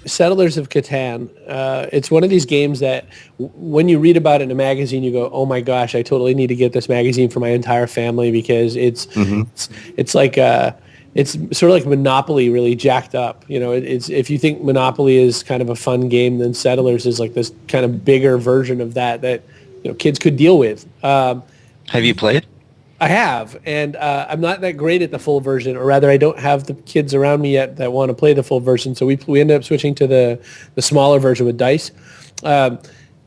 Settlers of Catan. It's one of these games that when you read about it in a magazine, you go, "Oh my gosh, I totally need to get this magazine for my entire family because Mm-hmm. it's like it's sort of like Monopoly, really jacked up. You know, it's if you think Monopoly is kind of a fun game, then Settlers is like this kind of bigger version of that kids could deal with. Have you played? I have, and I'm not that great at the full version, or rather, I don't have the kids around me yet that want to play the full version. So we ended up switching to the smaller version with dice. Um,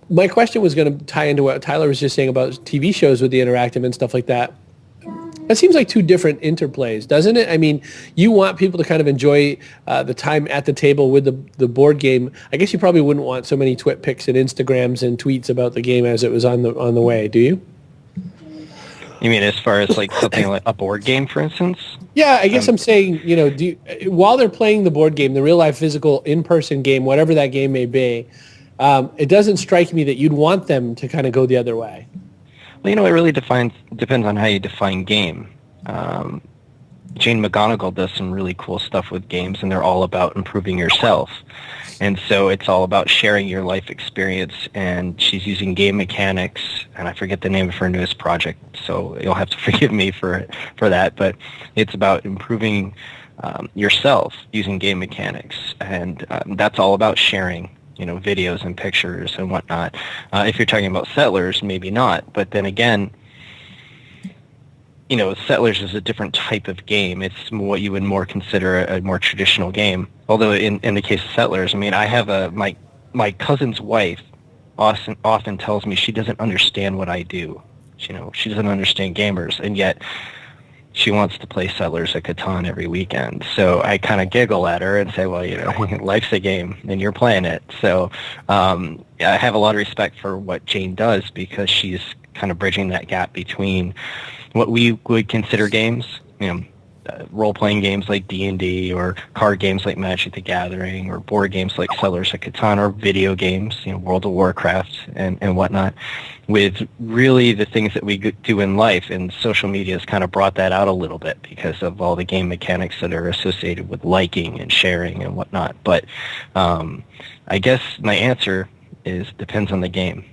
my question was going to tie into what Tyler was just saying about TV shows with the interactive and stuff like that. That seems like two different interplays, doesn't it? I mean, you want people to kind of enjoy the time at the table with the board game. I guess you probably wouldn't want so many twit pics and Instagrams and tweets about the game as it was on the way, do you? You mean as far as like something like a board game, for instance? Yeah, I guess I'm saying, while they're playing the board game, the real life, physical, in-person game, whatever that game may be, it doesn't strike me that you'd want them to kind of go the other way. Well, it really depends on how you define game. Jane McGonigal does some really cool stuff with games, and they're all about improving yourself. And so it's all about sharing your life experience, and she's using game mechanics, and I forget the name of her newest project, so you'll have to forgive me for that, but it's about improving yourself using game mechanics, and that's all about sharing, videos and pictures and whatnot. If you're talking about Settlers, maybe not, but then again, Settlers is a different type of game. It's what you would more consider a more traditional game. Although in the case of Settlers, I mean, I have my cousin's wife often tells me she doesn't understand what I do. She doesn't understand gamers, and yet she wants to play Settlers of Catan every weekend. So I kind of giggle at her and say, well, life's a game, and you're playing it. So I have a lot of respect for what Jane does, because she's kind of bridging that gap between what we would consider games, role-playing games like D&D, or card games like Magic the Gathering, or board games like Settlers of Catan, or video games, World of Warcraft and whatnot, with really the things that we do in life. And social media has kind of brought that out a little bit because of all the game mechanics that are associated with liking and sharing and whatnot. But I guess my answer is depends on the game.